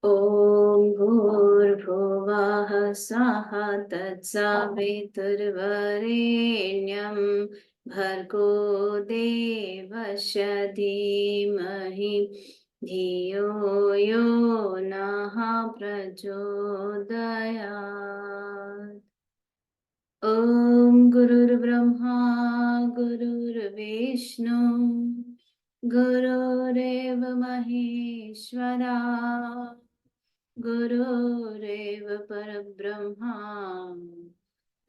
ॐ भूर्भुवः स्वः तत्सवितुर्वरेण्यं भर्गो देवस्य धीमहि धियो यो नः प्रचोदयात्। ॐ गुरुर्ब्रह्मा गुरुर्विष्णु गुरुरेव महेश्वरा गुरुरेव परब्रह्मा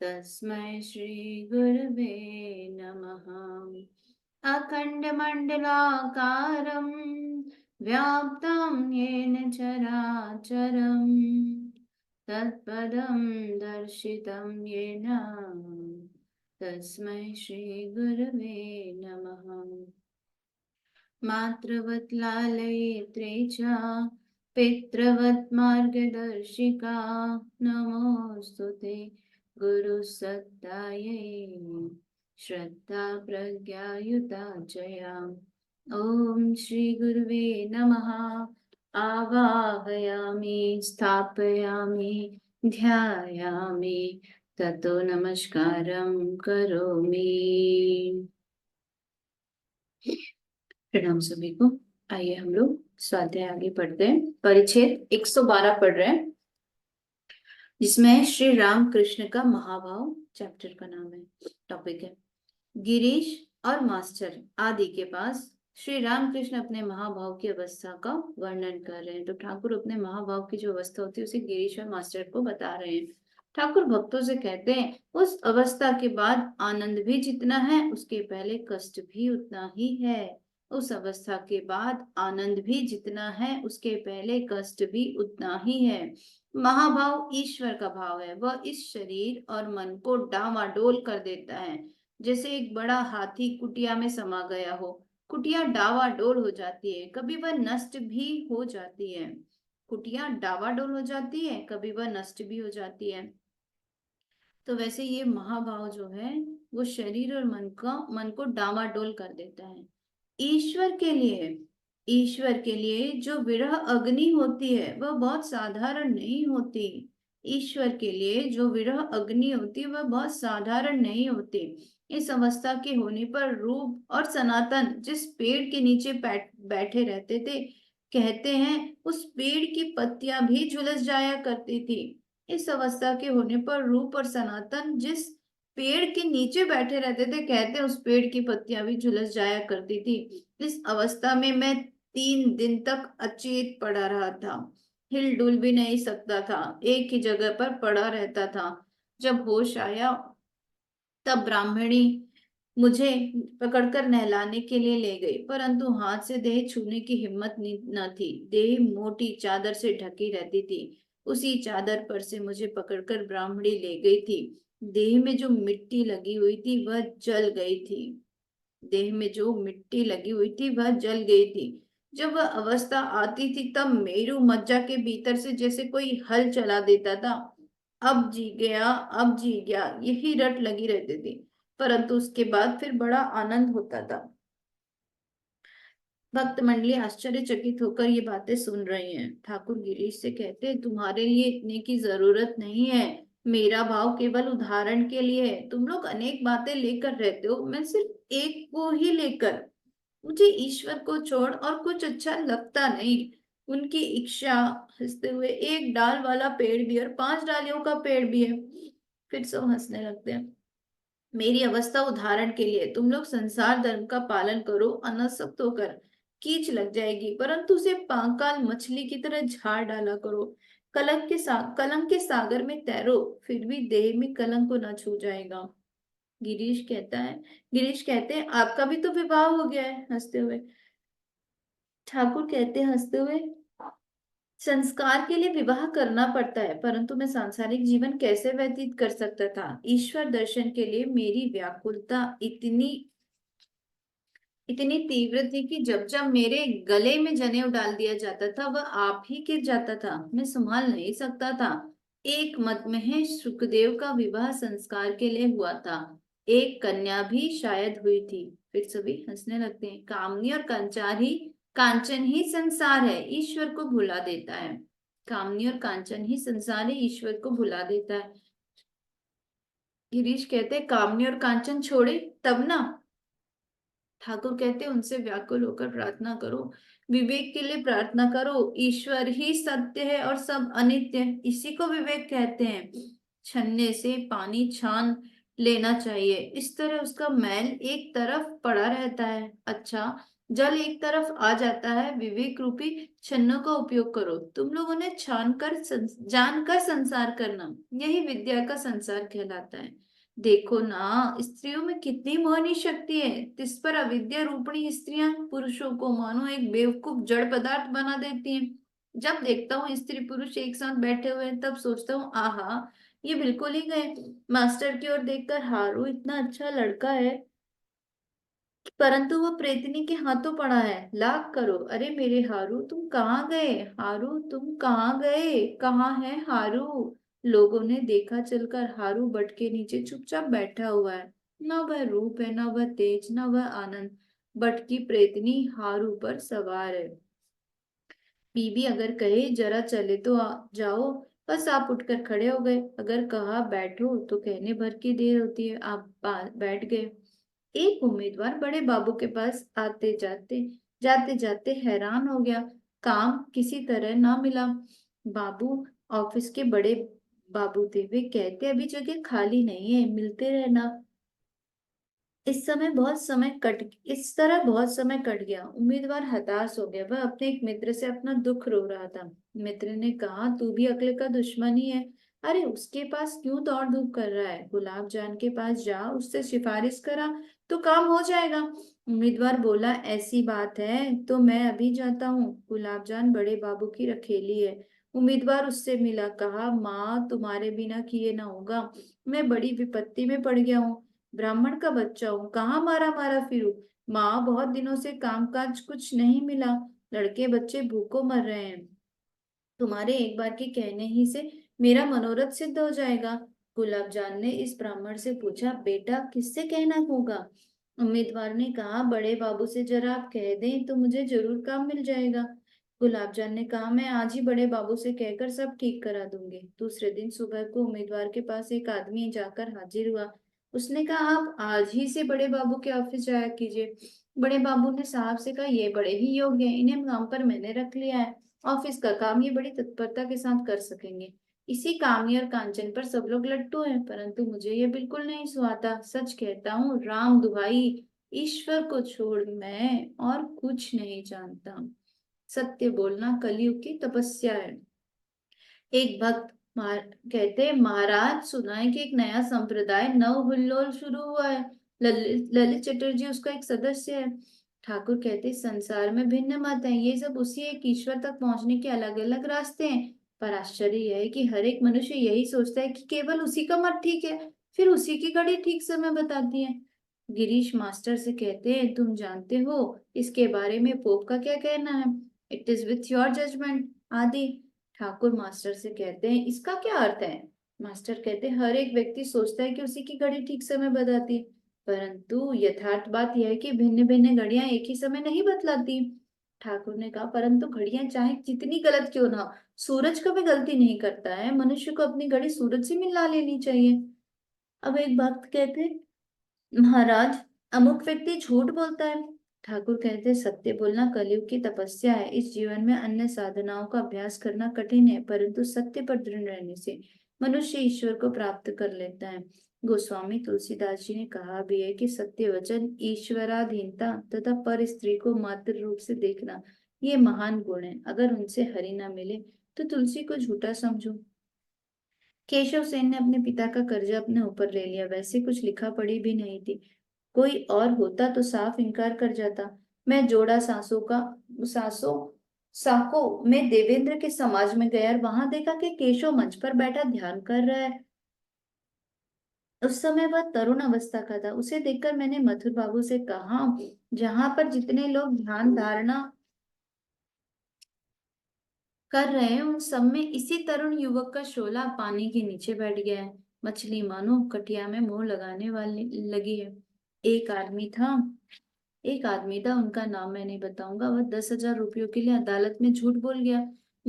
तस्मै श्री गुरवे नमः। अखण्डमण्डलाकारं व्याप्तं येन चराचरं तत्पदं दर्शितं येन तस्मै श्री गुरवे नमः। मातृवत् लालयित्रे च पितृवत् मार्गदर्शिका नमोऽस्तुते गुरुसत्तायै श्रद्धा प्रज्ञायुता चया। ॐ श्री गुरुवे नमः। आवाहयामि स्थापयामि ध्यायामि ततो नमस्कारं करोमि। प्रणाम सभी को। आइए हम लोग स्वाध्याय आगे पढ़ते हैं। परिच्छेद 112 पढ़ रहे हैं, जिसमें श्री राम कृष्ण का महाभाव चैप्टर का नाम है, टॉपिक है गिरीश और मास्टर आदि के पास श्री राम कृष्ण अपने महाभाव की अवस्था का वर्णन कर रहे हैं। तो ठाकुर अपने महाभाव की जो अवस्था होती है उसे गिरीश और मास्टर को बता रहे हैं। ठाकुर भक्तों से कहते हैं उस अवस्था के बाद आनंद भी जितना है उसके पहले कष्ट भी उतना ही है। उस अवस्था के बाद आनंद भी जितना है उसके पहले कष्ट भी उतना ही है। महाभाव ईश्वर का भाव है, वह इस शरीर और मन को डावाडोल कर देता है। जैसे एक बड़ा हाथी कुटिया में समा गया हो, कुटिया डावाडोल हो जाती है, कभी वह नष्ट भी हो जाती है। कुटिया डावाडोल हो जाती है, कभी वह नष्ट भी हो जाती है। तो वैसे ये महाभाव जो है वो शरीर और मन को डावाडोल कर देता है। ईश्वर के लिए ईश्वर के लिए जो विरह अग्नि होती है वह बहुत साधारण नहीं होती। ईश्वर के लिए जो विरह अग्नि होती है वह बहुत साधारण नहीं होती। इस अवस्था के होने पर रूप और सनातन जिस पेड़ के नीचे बैठे रहते थे, कहते हैं उस पेड़ की पत्तियां भी झुलस जाया करती थी। इस अवस्था के होने पर रूप और सनातन जिस पेड़ के नीचे बैठे रहते थे, कहते उस पेड़ की पत्तियां भी झुलस जाया करती थी। इस अवस्था में मैं 3 दिन तक अचेत पड़ा रहा था, हिल डुल भी नहीं सकता था, एक ही जगह पर पड़ा रहता था। जब होश आया तब ब्राह्मणी मुझे पकड़कर नहलाने के लिए ले गई, परंतु हाथ से देह छूने की हिम्मत न थी। देह मोटी चादर से ढकी रहती थी। उसी चादर पर से मुझे पकड़कर ब्राह्मणी ले गई थी। देह में जो मिट्टी लगी हुई थी वह जल गई थी। देह में जो मिट्टी लगी हुई थी वह जल गई थी। जब वह अवस्था आती थी तब मेरू मज्जा के भीतर से जैसे कोई हल चला देता था। अब जी गया, अब जी गया, यही रट लगी रहती थी, परंतु उसके बाद फिर बड़ा आनंद होता था। भक्त मंडली आश्चर्यचकित होकर ये बातें सुन रही हैं। ठाकुर गिरीश से कहते हैं तुम्हारे लिए इतने की जरूरत नहीं है, मेरा भाव केवल उदाहरण के लिए है। तुम लोग अनेक बातें लेकर रहते हो, मैं सिर्फ एक को ही लेकर। मुझे ईश्वर को छोड़ और कुछ अच्छा लगता नहीं। उनकी इच्छा, हंसते हुए, एक डाल वाला पेड़ भी और 5 डालियों का पेड़ भी है। फिर सब हंसने लगते हैं। मेरी अवस्था उदाहरण के लिए, तुम लोग संसार धर्म का पालन करो, अनासक्त होकर, कीच लग जाएगी, परंतु उसे पांकाल मछली की तरह झाड़ डाला करो। कलंक के सागर में तैरो, फिर भी देह में कलंक को न छू जाएगा। गिरीश कहते हैं आपका भी तो विवाह हो गया है, हंसते हुए। ठाकुर कहते हैं हंसते हुए, संस्कार के लिए विवाह करना पड़ता है, परंतु मैं सांसारिक जीवन कैसे व्यतीत कर सकता था। ईश्वर दर्शन के लिए मेरी व्याकुलता इतनी इतनी तीव्र थी कि जब जब मेरे गले में जनेऊ डाल दिया जाता था वह आप ही गिर जाता था, मैं संभाल नहीं सकता था। एक मत में है सुखदेव का विवाह संस्कार के लिए हुआ था, एक कन्या भी शायद हुई थी। फिर सभी हंसने लगते हैं। कामनी और कांचन ही संसार है, ईश्वर को भुला देता है। कामनी और कांचन ही संसार ही ईश्वर को भुला देता है। गिरीश कहते कामनी और कांचन छोड़े तब ना। ठाकुर कहते उनसे व्याकुल होकर प्रार्थना करो, विवेक के लिए प्रार्थना करो। ईश्वर ही सत्य है और सब अनित्य है, इसी को विवेक कहते हैं। छन्ने से पानी छान लेना चाहिए, इस तरह उसका मैल एक तरफ पड़ा रहता है। अच्छा, जल एक तरफ आ जाता है। विवेक रूपी छन्नों का उपयोग करो। तुम लोगों ने छान कर जानकर संसार करना, यही विद्या का संसार कहलाता है। देखो ना, स्त्रियों में कितनी मोहनी शक्ति है। तिस पर अविद्या रूपणी स्त्रियां पुरुषों को मानो एक बेवकूफ जड़ पदार्थ बना देती हैं। जब देखता हूँ स्त्री पुरुष एक साथ बैठे हुए हैं, तब सोचता हूँ आहा, ये बिल्कुल ही गए। मास्टर की ओर देखकर, हारू इतना अच्छा लड़का है, परंतु वो प्रेतनी के हाथों पड़ा है। लाख करो, अरे मेरे हारू तुम कहाँ गए? हारू तुम कहाँ गए? कहाँ है हारू? लोगों ने देखा चलकर, हारू बट के नीचे चुपचाप बैठा हुआ है। न वह रूप है, न वह तेज, न वह आनंद। बट की प्रेतनी हारू पर सवार है। बीबी अगर कहे जरा चले तो जाओ, बस आप उठकर खड़े हो गए। अगर कहा बैठो तो कहने भर की देर होती है, आप बैठ गए। एक उम्मीदवार बड़े बाबू के पास जाते जाते हैरान हो गया। काम किसी तरह ना मिला। बाबू ऑफिस के बड़े बाबू थे। वे कहते अभी जगह खाली नहीं है, मिलते रहना। इस तरह बहुत समय कट गया। उम्मीदवार हताश हो गया। वह अपने एक मित्र से अपना दुख रो रहा था। मित्र ने कहा, तू भी अक्ल का दुश्मन ही है। अरे उसके पास क्यों दौड़ धूप कर रहा है? गुलाब जान के पास जा, उससे सिफारिश करा तो काम हो जाएगा। उम्मीदवार बोला, ऐसी बात है तो मैं अभी जाता हूँ। गुलाब जान बड़े बाबू की रखेली है। उम्मीदवार उससे मिला, कहा, माँ तुम्हारे बिना किए ना होगा। मैं बड़ी विपत्ति में पड़ गया हूँ। ब्राह्मण का बच्चा हूँ, कहाँ मारा मारा फिरूं। माँ, बहुत दिनों से कामकाज कुछ नहीं मिला। लड़के बच्चे भूखों मर रहे हैं। तुम्हारे एक बार के कहने ही से मेरा मनोरथ सिद्ध हो जाएगा। गुलाब जान ने इस ब्राह्मण से पूछा, बेटा किससे कहना होगा? उम्मीदवार ने कहा, बड़े बाबू से जरा आप कह दें तो मुझे जरूर काम मिल जाएगा। गुलाब जान ने कहा, मैं आज ही बड़े बाबू से कहकर सब ठीक करा दूंगी। दूसरे दिन सुबह को उम्मीदवार के पास एक आदमी जाकर हाजिर हुआ। उसने कहा, आप आज ही से बड़े बाबू के ऑफिस जाया कीजिए। बड़े बाबू ने साहब से कहा, ये बड़े ही योग्य हैं, इन्हें काम पर मैंने रख लिया है। ऑफिस का काम ये बड़ी तत्परता के साथ कर सकेंगे। इसी कामनी और कांचन पर सब लोग लट्टू हैं, परंतु मुझे ये बिल्कुल नहीं सुहाता। सच कहता हूँ, राम दुहाई, ईश्वर को छोड़ मैं और कुछ नहीं जानता। सत्य बोलना कलयुग की तपस्या है। एक भक्त कहते, महाराज सुना है कि एक नया संप्रदाय नव हुल्लोल शुरू हुआ है। ललित चटर्जी उसका एक सदस्य है। ठाकुर कहते, संसार में भिन्न मत है, ये सब उसी एक ईश्वर तक पहुंचने के अलग अलग रास्ते हैं। पर आश्चर्य यह है कि हर एक मनुष्य यही सोचता है कि केवल उसी का मत ठीक है, फिर उसी की घड़ी ठीक समय बताती है। गिरीश मास्टर से कहते हैं, तुम जानते हो इसके बारे में पोप का क्या कहना है? It is with your judgement आदि। ठाकुर मास्टर से कहते हैं, इसका क्या अर्थ है? मास्टर कहते हैं, हर एक व्यक्ति सोचता है कि उसी की घड़ी ठीक समय बताती है, परंतु यथार्थ बात यह है कि भिन्न भिन्न घड़ियां एक ही समय नहीं बतलाती। ठाकुर ने कहा, परंतु घड़ियां चाहे जितनी गलत क्यों ना हो, सूरज कभी गलती नहीं करता है। मनुष्य को अपनी घड़ी सूरज से मिला लेनी चाहिए। अब एक भक्त कहते, महाराज अमुक व्यक्ति झूठ बोलता है। ठाकुर कहते, सत्य बोलना कलयुग की तपस्या है। इस जीवन में अन्य साधनाओं का अभ्यास करना कठिन है, परंतु सत्य पर दृढ़ रहने से मनुष्य ईश्वर को प्राप्त कर लेता है। गोस्वामी तुलसीदास जी ने कहा भी है कि सत्य वचन, ईश्वराधीनता तथा पर स्त्री को मात्र रूप से देखना, ये महान गुण है। अगर उनसे हरि न मिले तो तुलसी को झूठा समझो। केशव सेन ने अपने पिता का कर्जा अपने ऊपर ले लिया। वैसे कुछ लिखा पढ़ी भी नहीं थी। कोई और होता तो साफ इनकार कर जाता। मैं जोड़ा सासों साको में देवेंद्र के समाज में गया और वहां देखा कि केशव मंच पर बैठा ध्यान कर रहा है। उस समय वह तरुण अवस्था का था। उसे देखकर मैंने मथुर बाबू से कहा, जहां पर जितने लोग ध्यान धारणा कर रहे हैं उन सब में इसी तरुण युवक का शोला पानी के नीचे बैठ गया है। मछली मानो कटिया में मुंह लगाने वाली लगी है। एक आदमी था एक आदमी था, उनका नाम मैं नहीं बताऊंगा। वह 10,000 रुपयों के लिए अदालत में झूठ बोल गया।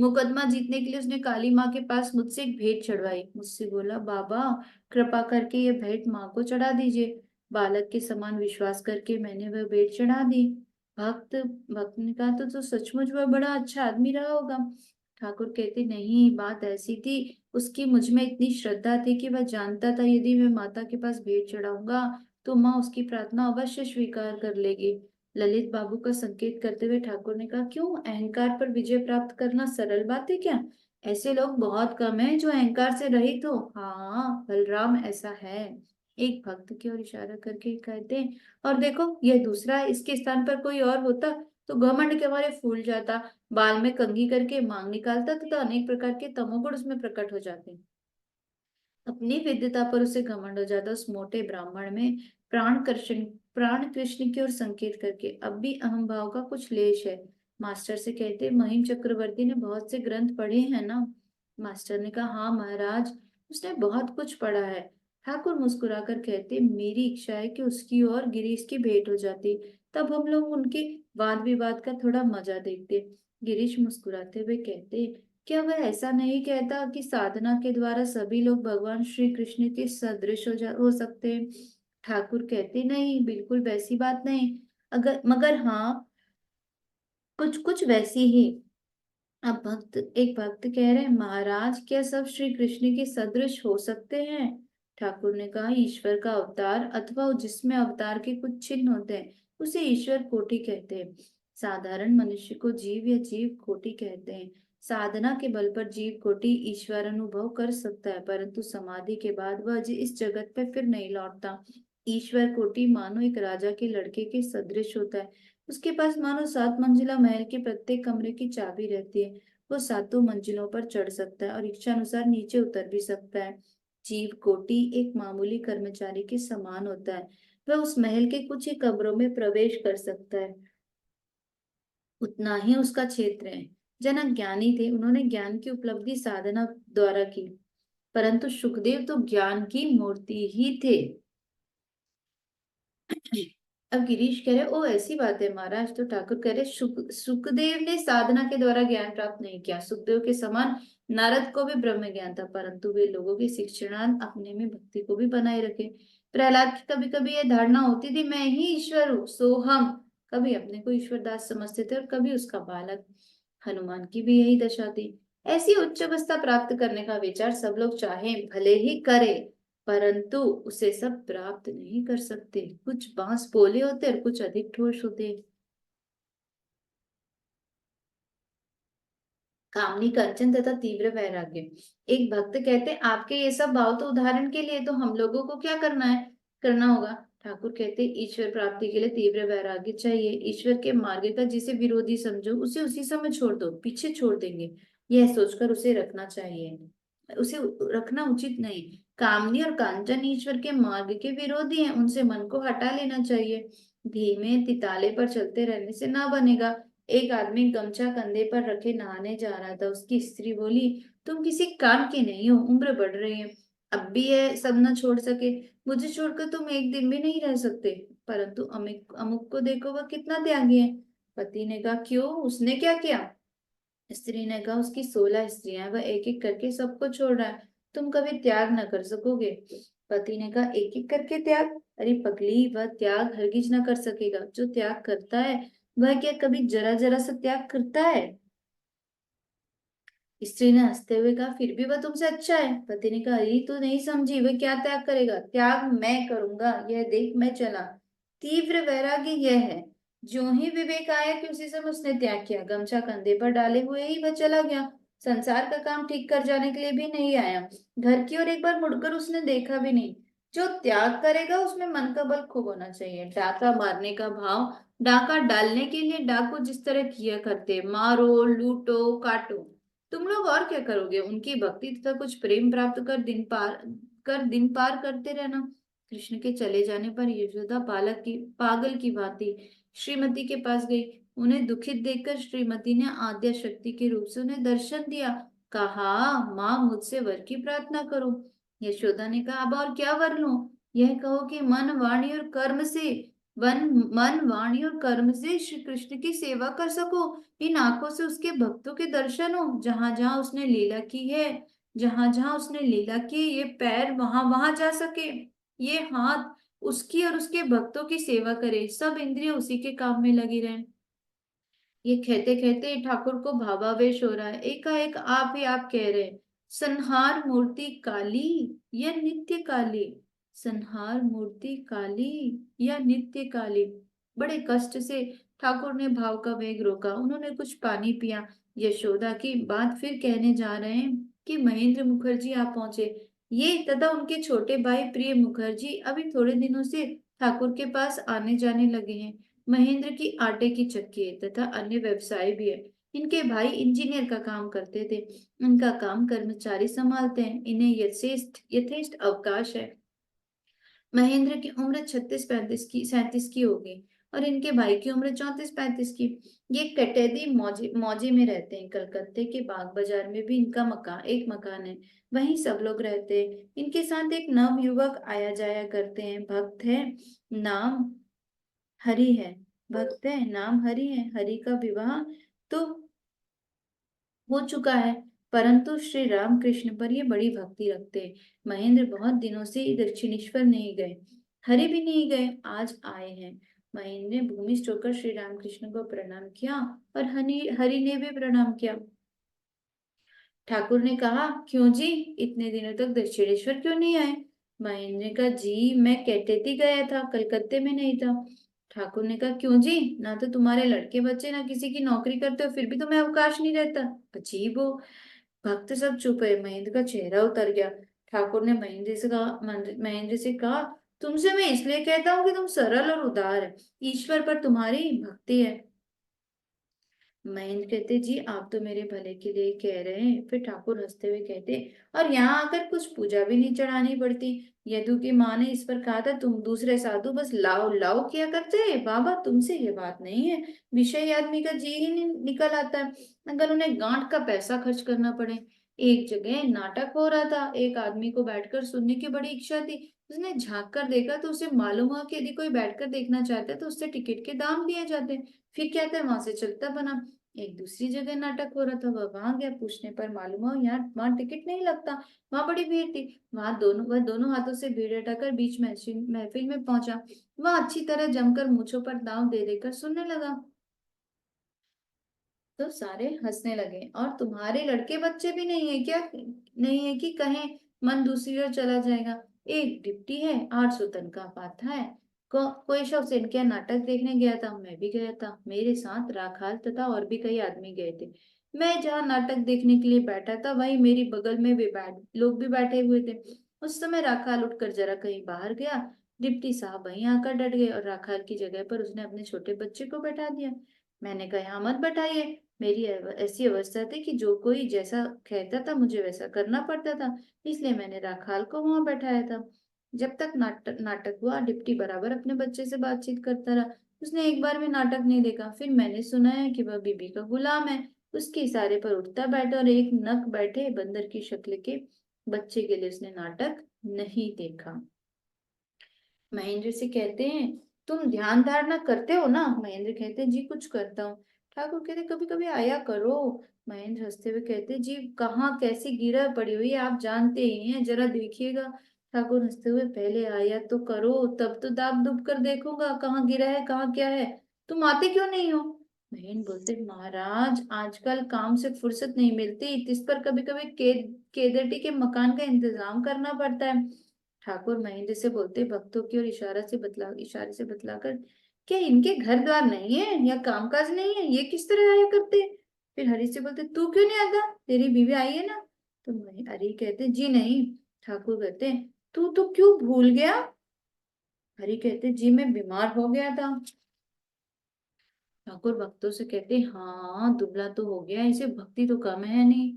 मुकदमा जीतने के लिए उसने काली माँ के पास मुझसे एक भेंट चढ़वाई। मुझसे बोला, बाबा कृपा करके ये भेंट माँ को चढ़ा दीजिए। बालक के समान विश्वास करके मैंने वह भेंट चढ़ा दी। भक्त भक्त ने कहा, तो सचमुच वह बड़ा अच्छा आदमी रहा होगा। ठाकुर कहते, नहीं, बात ऐसी थी, उसकी मुझ में इतनी श्रद्धा थी कि वह जानता था यदि मैं माता के पास भेंट चढ़ाऊंगा तो माँ उसकी प्रार्थना अवश्य स्वीकार कर लेगी। ललित बाबू का संकेत करते हुए ठाकुर ने कहा, क्यों, अहंकार पर विजय प्राप्त करना सरल बात है क्या? ऐसे लोग बहुत कम हैं जो अहंकार से रहित हो। हाँ बलराम, ऐसा है। एक भक्त की ओर इशारा करके कहते हैं, और देखो यह दूसरा है, इसके स्थान पर कोई और होता तो घमंड के मारे फूल जाता, बाल में कंघी करके मांग निकालता तथा अनेक प्रकार के तमोगुण उसमें प्रकट हो जाते। अपनी विद्यता पर उसे घमंड हो जाता। उस मोटे ब्राह्मण में प्राण कृष्ण की ओर संकेत करके, अब भी अहम भाव का कुछ लेश है। मास्टर से कहते, महिम चक्रवर्ती ने बहुत से ग्रंथ पढ़े हैं ना? मास्टर ने कहा, हाँ महाराज, उसने बहुत कुछ पढ़ा है। ठाकुर मुस्कुराकर कहते, मेरी इच्छा है कि उसकी और गिरीश की भेंट हो जाती, तब हम लोग उनके वाद विवाद का थोड़ा मजा देखते। गिरीश मुस्कुराते हुए कहते, क्या वह ऐसा नहीं कहता कि साधना के द्वारा सभी लोग भगवान श्री कृष्ण के सदृश हो सकते हैं? ठाकुर कहते, नहीं, बिल्कुल वैसी बात नहीं, अगर मगर हाँ, कुछ कुछ वैसी ही। अब एक भक्त कह रहे हैं, महाराज क्या सब श्री कृष्ण के सदृश हो सकते हैं? ठाकुर ने कहा, ईश्वर का अवतार अथवा जिसमें अवतार के कुछ चिन्ह होते हैं उसे ईश्वर कोटि कहते हैं। साधारण मनुष्य को जीव या जीव कोटि कहते हैं। साधना के बल पर जीव कोटि ईश्वर अनुभव कर सकता है, परंतु समाधि के बाद वह इस जगत पे फिर नहीं लौटता। ईश्वर कोटि मानो एक राजा के लड़के के सदृश होता है। उसके पास मानो 7 मंजिला महल के प्रत्येक कमरे की चाबी रहती है। वो सातों मंजिलों पर चढ़ सकता है और इच्छा अनुसार नीचे उतर भी सकता है। जीव कोटि एक मामूली कर्मचारी के समान होता है। वह उस महल के कुछ ही कमरों में प्रवेश कर सकता है, उतना ही उसका क्षेत्र है। जनक ज्ञानी थे, उन्होंने ज्ञान की उपलब्धि साधना द्वारा की, परंतु सुखदेव तो ज्ञान की मूर्ति ही थे। अब गिरीश कह रहे, ओ ऐसी बात है महाराज। तो ठाकुर कह रहे, सुखदेव ने साधना के द्वारा ज्ञान प्राप्त नहीं किया। सुखदेव के समान नारद को भी ब्रह्म ज्ञान था, परंतु वे लोगों के शिक्षणार्थ अपने में भक्ति को भी बनाए रखे। प्रहलाद की कभी कभी यह धारणा होती थी, मैं ही ईश्वर हूँ, सो हम। कभी अपने को ईश्वर दास समझते थे और कभी उसका बालक। हनुमान की भी यही दशा थी। ऐसी उच्च अवस्था प्राप्त करने का विचार सब लोग चाहे भले ही करे, परंतु उसे सब प्राप्त नहीं कर सकते। कुछ बांस पोले होते और कुछ अधिक ठोस होते। कामनी, कंचन तथा तीव्र वैराग्य। एक भक्त कहते, आपके ये सब भाव तो उदाहरण के लिए, तो हम लोगों को क्या करना होगा? ठाकुर कहते, ईश्वर प्राप्ति के लिए तीव्र वैराग्य चाहिए। ईश्वर के मार्ग का जिसे विरोधी समझो उसे उसी समय छोड़ दो, पीछे छोड़ देंगे, यह सोचकर उसे रखना चाहिए, उसे रखना उचित नहीं। कामनी और कांचन ईश्वर के मार्ग के विरोधी हैं, उनसे मन को हटा लेना चाहिए। धीमे तिताले पर चलते रहने से ना बनेगा। एक आदमी गमछा कंधे पर रखे नहाने जा रहा था। उसकी स्त्री बोली, तुम किसी काम के नहीं हो, उम्र बढ़ रही है, अब भी यह सब न छोड़ सके। मुझे छोड़कर तुम एक दिन भी नहीं रह सकते। परंतु अमुक अमुक को देखो, वह कितना त्यागी है। पति ने कहा, क्यों, उसने क्या किया? स्त्री ने कहा, उसकी 16 स्त्रियां, वह एक एक करके सबको छोड़ रहा है, तुम कभी त्याग न कर सकोगे। पति ने कहा, एक एक करके त्याग? अरे पगली, वह त्याग हरगिज न कर सकेगा। जो त्याग करता है वह क्या कभी जरा जरा सा त्याग करता है? स्त्री ने हंसते हुए कहा, फिर भी वह तुमसे अच्छा है। पति ने कहा, अरे तू नहीं समझी, वह क्या त्याग करेगा? त्याग मैं करूंगा, यह देख, मैं चला। तीव्र वैराग्य यह है। जो ही विवेक आया कि उसी समय उसने त्याग किया, गमछा कंधे पर डाले हुए ही वह चला गया। संसार का काम ठीक कर जाने के लिए भी नहीं आया। घर की ओर एक बार मुड़कर उसने देखा भी नहीं। जो त्याग करेगा उसमें मन का बल खूब होना चाहिए। डाका मारने का भाव, डाका डालने के लिए डाकू जिस तरह किया करते, मारो, लूटो, काटो। तुम लोग और क्या करोगे? उनकी भक्ति तथा कुछ प्रेम प्राप्त कर दिन पार करते रहना। कृष्ण के चले जाने पर यशोदा पागल की भांति श्रीमती के पास गई। उन्हें दुखित देखकर श्रीमती ने आद्या शक्ति के रूप से उन्हें दर्शन दिया। कहा, माँ मुझसे वर की प्रार्थना करो। यशोदा ने कहा, अब और क्या वर लूं? यह कहो कि मन, वाणी और कर्म से वन मन वाणी और कर्म से श्री कृष्ण की सेवा कर सको। इन आंखों से उसके भक्तों के दर्शन हो, जहां जहां उसने लीला की है, जहां जहां उसने लीला की, ये पैर वहां वहां जा सके, ये हाथ उसकी और उसके भक्तों की सेवा करे, सब इंद्रिय उसी के काम में लगी रहें। ये कहते कहते ठाकुर को भावावेश हो रहा है। एकाएक आप कह रहे हैं, संहार मूर्ति काली या नित्य काली, संहार मूर्ति काली या नित्य काली। बड़े कष्ट से ठाकुर ने भाव का वेग रोका, उन्होंने कुछ पानी पिया। यशोदा की बात फिर कहने जा रहे हैं कि महेंद्र मुखर्जी आ पहुंचे। ये तथा उनके छोटे भाई प्रिय मुखर्जी अभी थोड़े दिनों से ठाकुर के पास आने जाने लगे हैं। महेंद्र की आटे की चक्की है तथा अन्य व्यवसाय भी है। इनके भाई इंजीनियर का काम करते थे। इनका काम कर्मचारी संभालते हैं। इन्हें यथेष्ट यथेष्ट अवकाश है। महेंद्र की उम्र 36-35 की 37 की होगी और इनके भाई की उम्र 34-35 की। ये कटेदी मौजे मौजे में रहते हैं। कलकत्ते के बाग बाजार में भी इनका एक मकान है, वहीं सब लोग रहते हैं। इनके साथ एक नव युवक आया जाया करते हैं। भक्त है, नाम हरि है। भक्त है, नाम हरि है। हरि का विवाह तो हो चुका है, परंतु श्री राम कृष्ण पर ये बड़ी भक्ति रखते हैं। महेंद्र बहुत दिनों से दक्षिणेश्वर नहीं गए, हरि भी नहीं गए, आज आए हैं। महेंद्र ने भूमिष्ठ होकर श्री राम कृष्ण को प्रणाम किया और हरि हरि ने भी प्रणाम किया। ठाकुर ने कहा, क्यों जी, इतने दिनों तक दक्षिणेश्वर क्यों नहीं आए? महेंद्र ने कहा, जी मैं कैटेती गया था, कलकत्ते में नहीं था। ठाकुर ने कहा, क्यों जी, ना तो तुम्हारे लड़के बच्चे ना किसी की नौकरी करते हो, फिर भी तुम्हें अवकाश नहीं रहता। अजीब हो। भक्त सब चुप है। महेंद्र का चेहरा उतर गया। ठाकुर ने महेंद्र से कहा, तुमसे मैं इसलिए कहता हूँ कि तुम सरल और उदार है, ईश्वर पर तुम्हारी भक्ति है। महेंद्र कहते, जी आप तो मेरे भले के लिए कह रहे हैं। फिर ठाकुर हंसते हुए कहते, और यहाँ आकर कुछ पूजा भी नहीं चढ़ानी पड़ती। यदु की माँ ने इस पर कहा था, तुम दूसरे साधु बस लाओ लाओ किया करते हैं। बाबा तुमसे ये बात नहीं है, विषय आदमी का जी ही नहीं निकल आता है, अगर उन्हें गांठ का पैसा खर्च करना पड़े। एक जगह नाटक हो रहा था, एक आदमी को बैठकर सुनने की बड़ी इच्छा थी। उसने झांक कर देखा तो उसे मालूम हुआ कि यदि कोई बैठकर देखना चाहता है तो उससे टिकट के दाम लिए जाते हैं। फिर कहते हैं, वहां से चलता बना। एक दूसरी जगह नाटक हो रहा था, वह वहां गया। पूछने पर मालूम हुआ यहाँ वहां टिकट नहीं लगता। वहां बड़ी भीड़ थी। वह दोनों हाथों से भीड़ हटाकर बीच महफिल में पहुंचा। वह अच्छी तरह जमकर मूंछों पर दांव दे देकर सुनने लगा। तो सारे हंसने लगे। और तुम्हारे लड़के बच्चे भी नहीं है क्या? नहीं है कि कहें मन दूसरी ओर चला जाएगा। एक डिप्टी है, 800 तनख्वाह पाता है। कोई शख्स इनके यहाँ नाटक देखने गया था, मैं भी गया था। मेरे साथ राखाल तथा और भी कई आदमी गए थे। मैं जहाँ नाटक देखने के लिए बैठा था, वहीं मेरी बगल में भी लोग भी बैठे हुए थे। उस समय राखाल उठकर जरा कहीं बाहर गया। डिप्टी साहब वहीं आकर डट गए और राखाल की जगह पर उसने अपने छोटे बच्चे को बैठा दिया। मैंने कहा, यहाँ मत बैठाइए। मेरी ऐसी अवस्था थी कि जो कोई जैसा कहता था मुझे वैसा करना पड़ता था, इसलिए मैंने राखाल को वहां बैठाया था। जब तक नाटक हुआ, डिप्टी बराबर अपने बच्चे से बातचीत करता रहा। उसने एक बार में नाटक नहीं देखा। फिर मैंने सुना है कि वह बीबी का गुलाम है। उसके इशारे पर उठता बैठा और एक नक बैठे बंदर की शक्ल के बच्चे के लिए उसने नाटक नहीं देखा। महेंद्र से कहते हैं, तुम ध्यान धारणा करते हो ना? महेंद्र कहते हैं, जी कुछ करता हूँ। ठाकुर कहते, कभी कभी आया करो। महेंद्र हंसते हुए कहते, जी कहाँ कैसी गिरा पड़ी हुई है आप जानते ही हैं, जरा देखिएगा। ठाकुर हंसते हुए, पहले आया तो करो, तब तो दाब दुब कर देखूंगा कहाँ गिरा है कहाँ क्या है। तुम आते क्यों नहीं हो? महेंद्र बोलते, महाराज आजकल काम से फुर्सत नहीं मिलती, इस पर कभी कभी केदटी के मकान का इंतजाम करना पड़ता है। ठाकुर महेंद्र से बोलते, भक्तों की ओर इशारे से बतलाकर, क्या इनके घर द्वार नहीं है या कामकाज नहीं है? ये किस तरह आया करते? फिर हरि से बोलते, तू क्यों नहीं आता, तेरी बीवी आई है ना? तो हरि कहते, जी नहीं। ठाकुर कहते, तू तो क्यों भूल गया? हरि कहते, जी मैं बीमार हो गया था। ठाकुर भक्तों से कहते, हाँ दुबला तो हो गया, इसे भक्ति तो कम है नहीं,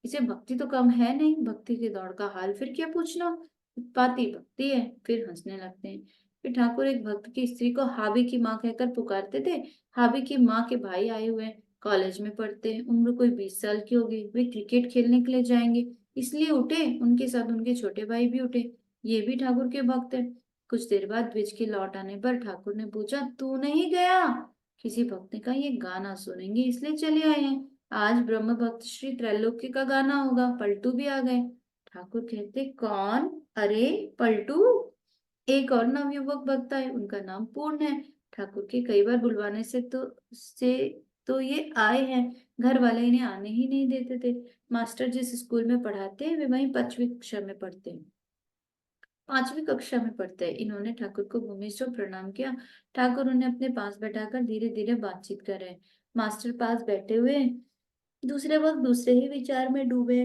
इसे भक्ति तो कम है नहीं, भक्ति के दौड़ का हाल फिर क्या पूछना, उत्पाती भक्ति है। फिर हंसने लगते हैं। फिर ठाकुर एक भक्त की स्त्री को हावी की माँ कहकर पुकारते थे। हावी की माँ के भाई आए हुए हैं, कॉलेज में पढ़ते हैं, उम्र कोई 20 साल की होगी। वे क्रिकेट खेलने के लिए जाएंगे, इसलिए उठे। उनके साथ उनके छोटे भाई भी उठे, ये भी ठाकुर के भक्त है। कुछ देर बाद द्विज के लौट आने पर ठाकुर ने पूछा, तू नहीं गया? किसी भक्त ने कहा, ये गाना सुनेंगे इसलिए चले आए हैं। आज ब्रह्म भक्त श्री त्रैलोक्य का गाना होगा। पलटू भी आ गए। ठाकुर कहते, कौन? अरे पलटू। एक और नवयुवक भक्त आए, उनका नाम पूर्ण है। ठाकुर के कई बार बुलवाने से तो ये आए हैं। घर वाले इन्हें आने ही नहीं देते थे। मास्टर जिस स्कूल में पढ़ाते हैं वे वहीं 5वीं कक्षा में पढ़ते हैं। 5वीं कक्षा में पढ़ते हैं। इन्होंने ठाकुर को भूमिष्ठ प्रणाम किया। ठाकुर उन्हें अपने पास बैठाकर धीरे धीरे बातचीत कर रहे हैं। मास्टर पास बैठे हुए दूसरे वक्त दूसरे ही विचार में डूबे।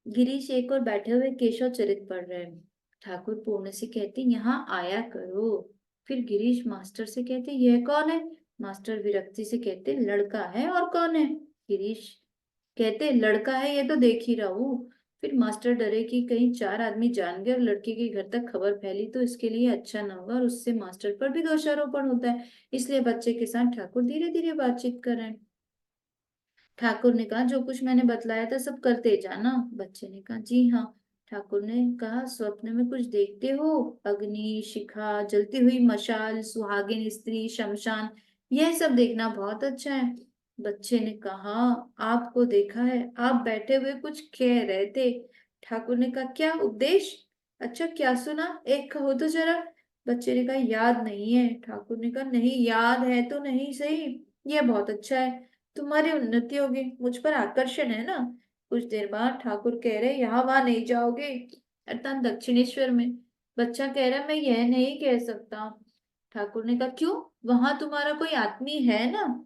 गिरीश एक और बैठे हुए केशव चरित पढ़ रहे हैं। ठाकुर पूर्ण से कहते, यहाँ आया करो। फिर गिरीश मास्टर से कहते, यह कौन है? मास्टर विरक्ति से कहते, लड़का है और कौन है? गिरीश कहते, लड़का है ये तो देख ही रहा हूँ। फिर मास्टर डरे कि कहीं 4 आदमी जान गए और लड़के के घर तक खबर फैली तो इसके लिए अच्छा ना होगा और उससे मास्टर पर भी दोषारोपण होता है। इसलिए बच्चे के साथ ठाकुर धीरे धीरे बातचीत कर रहे हैं। ठाकुर ने कहा, जो कुछ मैंने बतलाया था सब करते जाना। बच्चे ने कहा, जी हाँ। ठाकुर ने कहा, स्वप्न में कुछ देखते हो? अग्नि, शिखा, जलती हुई मशाल, सुहागिन स्त्री, शमशान, यह सब देखना बहुत अच्छा है। बच्चे ने कहा, आपको देखा है, आप बैठे हुए कुछ कह रहे थे। ठाकुर ने कहा, क्या उपदेश? अच्छा क्या सुना, एक कहो तो जरा। बच्चे ने कहा, याद नहीं है। ठाकुर ने कहा, नहीं याद है तो नहीं सही, यह बहुत अच्छा है, तुम्हारी उन्नति होगी, मुझ पर आकर्षण है ना। कुछ देर बाद ठाकुर कह रहे, यहाँ वहां नहीं जाओगे, अर्थात दक्षिणेश्वर में। बच्चा कह रहा, मैं यह नहीं कह सकता। ठाकुर ने कहा, क्यों? वहां तुम्हारा कोई आदमी है ना।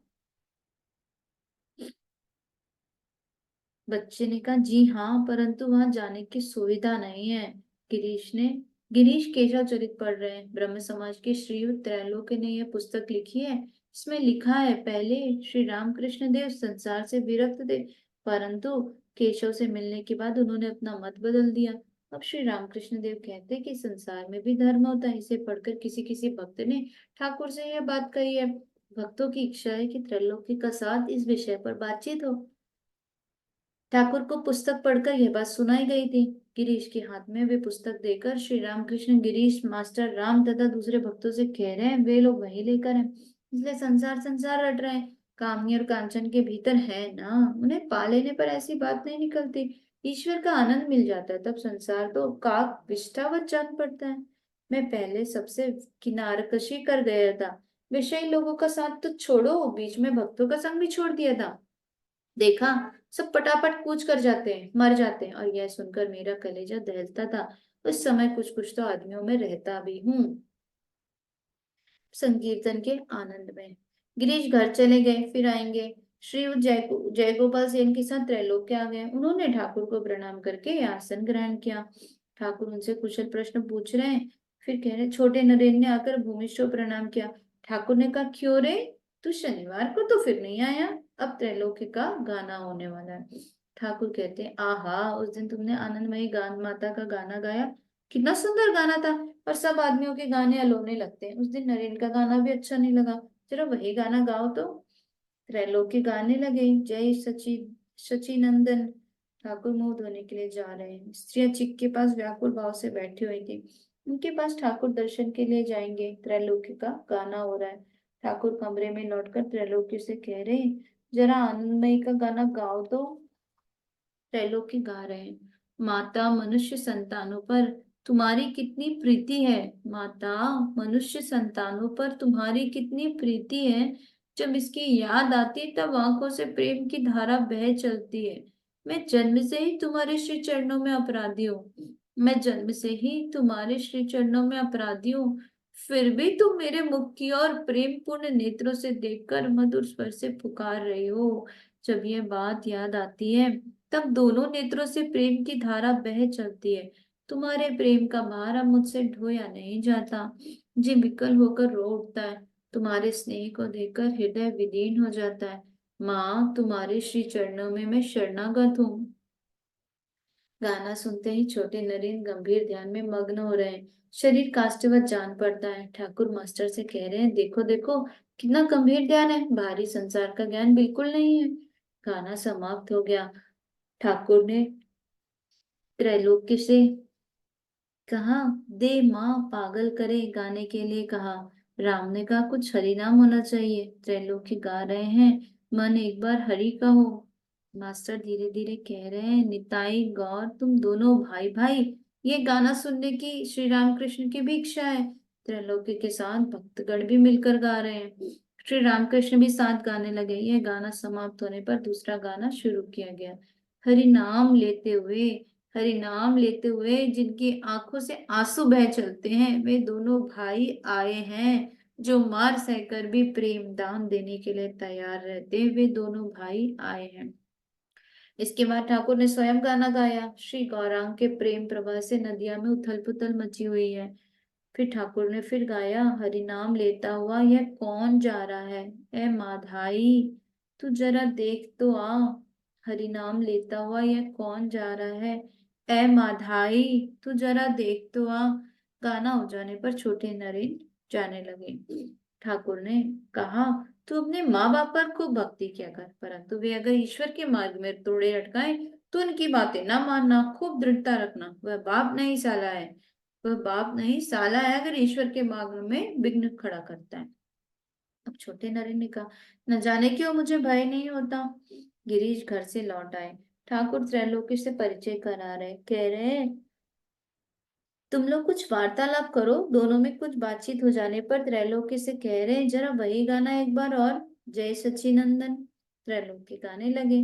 बच्चे ने कहा, जी हाँ, परंतु वहां जाने की सुविधा नहीं है। गिरीश केशव चरित पढ़ रहे हैं। ब्रह्म समाज के श्रीयुत त्रैलोक्य ने यह पुस्तक लिखी है। इसमें लिखा है, पहले श्री रामकृष्ण देव संसार से विरक्त थे, परंतु केशव से मिलने के बाद उन्होंने अपना मत बदल दिया। अब श्री रामकृष्ण देव कहते हैं कि संसार में भी धर्म होता है। इसे पढ़कर किसी किसी भक्त ने ठाकुर से यह बात कही है। भक्तों की इच्छा है कि त्रैलोक्य का साथ इस विषय पर बातचीत हो। ठाकुर को पुस्तक पढ़कर यह बात सुनाई गई थी। गिरीश के हाथ में वे पुस्तक देकर श्री रामकृष्ण गिरीश, मास्टर राम तथा दूसरे भक्तों से कह रहे हैं, वे लोग वही लेकर हैं, इसलिए संसार संसार रट रहे हैं। कामनी और कांचन के भीतर है ना, उन्हें पा लेने पर ऐसी बात नहीं निकलती। ईश्वर का आनंद मिल जाता है, तब संसार तो काक विष्ठावत जान पड़ता है। मैं पहले सबसे किनारकशी कर गया था। विषयी लोगों का साथ तो छोड़ो, बीच में भक्तों का संग भी छोड़ दिया था। देखा, सब पटापट कूच कर जाते हैं, मर जाते हैं, और यह सुनकर मेरा कलेजा दहलता था। उस समय कुछ कुछ तो आदमियों में रहता भी हूँ। संकीर्तन के आनंद में गिरीश घर चले गए, फिर आएंगे। श्री जयगोपाल सेन के साथ त्रैलोक्य आ गए। उन्होंने ठाकुर को प्रणाम करके आसन ग्रहण किया। ठाकुर उनसे कुशल प्रश्न पूछ रहे हैं। फिर कह रहे, छोटे नरेन ने आकर भूमिष्ठ को प्रणाम किया। ठाकुर ने कहा, क्यों रे, तू शनिवार को तो फिर नहीं आया? अब त्रैलोक्य का गाना होने वाला है। ठाकुर कहते हैं, आहा, उस दिन तुमने आनंदमयी गान माता का गाना गाया, कितना सुंदर गाना था। और सब आदमियों के गाने अलोने लगते हैं। उस दिन नरेन का गाना भी अच्छा नहीं लगा, जरा वही गाना गाओ तो। त्रैलोक्य गाने लगे, जय सची सची नंदन। ठाकुर मुंह धोने के लिए जा रहे हैं। स्त्रियां चिक के पास व्याकुल भाव से बैठी हुई थी। उनके पास ठाकुर दर्शन के लिए जाएंगे। त्रैलोक्य का गाना हो रहा है। ठाकुर कमरे में लौटकर त्रैलोक्य से कह रहे हैं, जरा आनंदमयी का गाना गाओ तो। त्रैलोक्य गा रहे हैं, माता मनुष्य संतानों पर तुम्हारी कितनी प्रीति है। माता, मनुष्य संतानों पर तुम्हारी कितनी प्रीति है। जब इसकी याद आती तब आंखों से प्रेम की धारा बह चलती है। मैं जन्म से ही तुम्हारे श्री चरणों में अपराधी हूँ। मैं जन्म से ही तुम्हारे श्री चरणों में अपराधी हूँ। फिर भी तुम मेरे मुख की ओर प्रेम पूर्ण नेत्रों से देखकर मधुर स्वर से पुकार रही हो। जब यह बात याद आती है तब दोनों नेत्रों से प्रेम की धारा बह चलती है। तुम्हारे प्रेम का भार अब मुझसे ढोया नहीं जाता। जी विकल होकर रो उठता है। तुम्हारे स्नेह को देखकर हृदय विदीर्ण हो जाता है। माँ, तुम्हारे श्री चरणों में मैं शरणागत हूँ। गाना सुनते ही छोटे नरेन गंभीर ध्यान में मग्न हो रहे हैं। शरीर काष्ठवत जान पड़ता है। ठाकुर मास्टर से कह रहे हैं, देखो देखो, कितना गंभीर ध्यान है, बाहरी संसार का ज्ञान बिल्कुल नहीं है। गाना समाप्त हो गया। ठाकुर ने त्रैलोक्य से कहा, दे माँ, पागल करे गाने के लिए कहा। राम ने कहा, कुछ हरि नाम होना चाहिए, त्रैलोक्य गा रहे हैं, मन एक बार हरि का हो। मास्टर धीरे धीरे कह रहे हैं, निताई गौर तुम दोनों भाई भाई, ये गाना सुनने की श्री रामकृष्ण की भी इच्छा है। त्रैलोक्य के साथ भक्तगण भी मिलकर गा रहे हैं। श्री रामकृष्ण भी साथ गाने लगे। यह गाना समाप्त होने पर दूसरा गाना शुरू किया गया। हरि नाम लेते हुए, हरि नाम लेते हुए जिनकी आंखों से आंसू बह चलते हैं, वे दोनों भाई आए हैं। जो मार सहकर भी प्रेम दान देने के लिए तैयार रहते, वे दोनों भाई आए हैं। इसके बाद ठाकुर ने स्वयं गाना गाया। श्री गौरांग के प्रेम प्रवाह से नदिया में उथल पुथल मची हुई है। फिर ठाकुर ने फिर गाया, हरि नाम लेता हुआ यह कौन जा रहा है, ए माधाई तू जरा देख तो आ। हरि नाम लेता हुआ यह कौन जा रहा है, ए माधाई तू जरा देख तो आ। गाना हो जाने पर छोटे नरेन जाने लगे। ठाकुर ने कहा, तू अपने माँ बाप पर खूब भक्ति किया कर, परंतु वे अगर ईश्वर के मार्ग में तोड़े अटकाए तो उनकी बातें ना मानना, खूब दृढ़ता रखना। वह बाप नहीं साला है, वह बाप नहीं साला है अगर ईश्वर के मार्ग में विघ्न खड़ा करता है। अब छोटे नरेन ने कहा, न जाने क्यों मुझे भय नहीं होता। गिरीश घर से लौट आए। ठाकुर त्रैलोक्य से परिचय करा रहे, कह रहे, तुम लोग कुछ वार्तालाप करो। दोनों में कुछ बातचीत हो जाने पर त्रैलोक्य से कह रहे हैं, जरा वही गाना एक बार और, जय सच्चिनंदन। त्रैलोक्य गाने लगे,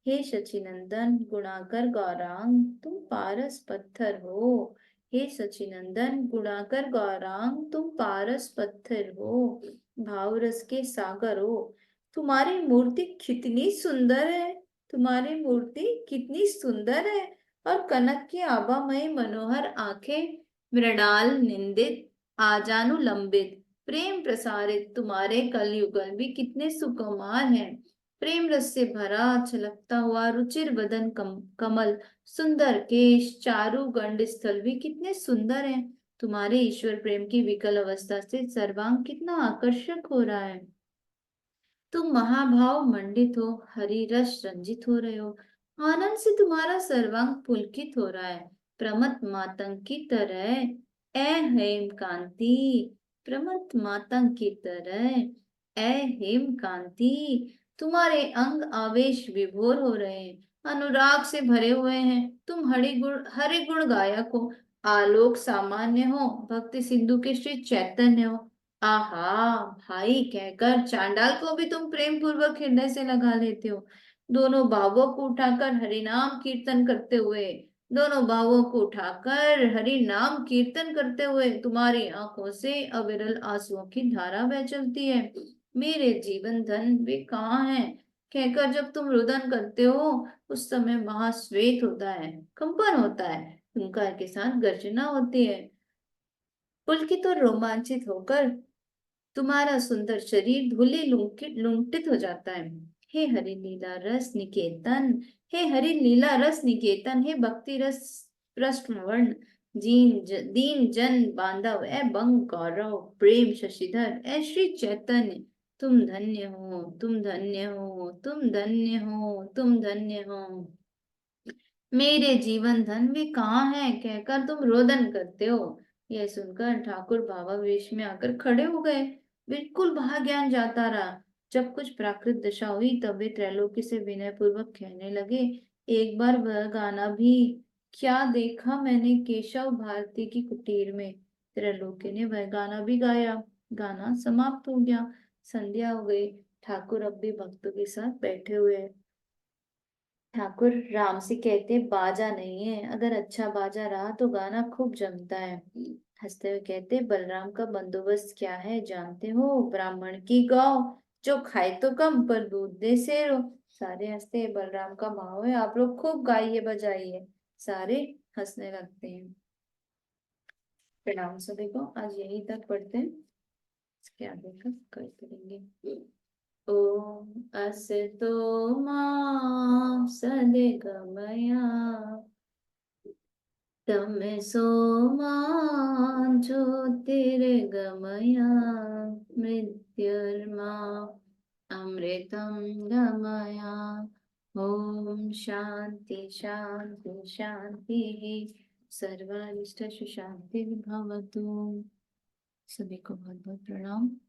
हे सच्चिनंदन गुणाकर गौरांग तुम पारस पत्थर हो। हे सच्चिनंदन गुणाकर गौरांग तुम पारस पत्थर हो, भाव रस के सागर हो। तुम्हारी मूर्ति कितनी सुंदर है, तुम्हारी मूर्ति कितनी सुंदर है, और कनक की आभामयी मनोहर आंखें, मृणाल निंदित आजानुलंबित प्रेम प्रसारित तुम्हारे कलयुगल भी कितने सुकुमार हैं। प्रेम रस से भरा छलकता हुआ रुचिर वदन कमल, सुंदर केश, चारु गंड स्थल भी कितने सुंदर हैं। तुम्हारे ईश्वर प्रेम की विकल अवस्था से सर्वांग कितना आकर्षक हो रहा है। तुम महाभाव मंडित हो, हरि रस रंजित हो रहे हो, आनंद से तुम्हारा सर्वांग पुलकित हो रहा है। प्रमथ मातंग की तरह, ए हेम कांति, प्रमथ मातंग की तरह, ए हेम कांति, तुम्हारे अंग आवेश विभोर हो रहे हैं, अनुराग से भरे हुए हैं। तुम हरि गुण गायक हो, आलोक सामान्य हो, भक्ति सिंधु के श्री चैतन्य हो। आहा, भाई कहकर चांडाल को भी तुम प्रेम पूर्वक हृदय से लगा लेते हो। दोनों भावों को उठाकर हरि नाम कीर्तन करते हुए, दोनों भावों को उठाकर हरि नाम कीर्तन करते हुए तुम्हारी आंखों से अविरल आंसुओं की धारा बह चलती है। मेरे जीवन धन वे कहाँ हैं, कहकर जब तुम रुदन करते हो उस समय महाश्वेत होता है, कंपन होता है, हुंकार के साथ गर्जना होती है। पुलकित और रोमांचित होकर तुम्हारा सुंदर शरीर धूलि लुंठित हो जाता है। हे हरि लीला रस निकेतन, हे हरि लीला रस निकेतन, हे भक्ति रस पृष्ठ वर्ण, दीन जन बांधव, ए बंग गौरव प्रेम शशिधर, ए श्री चैतन्य, तुम धन्य हो, तुम धन्य हो, तुम धन्य हो, तुम धन्य हो। मेरे जीवन धन वे कहाँ हैं, कहकर तुम रोदन करते हो। यह सुनकर ठाकुर भावावेश में आकर खड़े हो गए। बिल्कुल वहां ज्ञान जाता रहा। जब कुछ प्राकृत दशा हुई तब वे त्रैलोक्य से विनय पूर्वक कहने लगे, एक बार वह गाना भी, क्या देखा मैंने केशव भारती की कुटीर में। त्रैलोक्य ने वह गाना भी गाया। गाना समाप्त हो गया। संध्या हो गई। ठाकुर अब भी भक्तों के साथ बैठे हुए हैं। ठाकुर राम से कहते, बाजा नहीं है, अगर अच्छा बाजा रहा तो गाना खूब जमता है। हंसते हुए कहते, बलराम का बंदोबस्त क्या है जानते हो, ब्राह्मण की गौ, जो खाए तो कम पर दूध दे सेरो। सारे हंसते हैं, बलराम का भाव है, आप लोग खूब गाइए बजाइए। सारे हंसने लगते हैं। प्रणाम सभी को, आज यहीं तक पढ़ते हैं, इसके आगे का कल करेंगे। ओम असतो मा सद्गमया, तमसो मा ज्योतिर्गमया, मृत्युर्मा अमृतं गमया। ओम शांति शांति शांति। सर्वारिष्ट शांति भवतु। सभी को बहुत बहुत प्रणाम।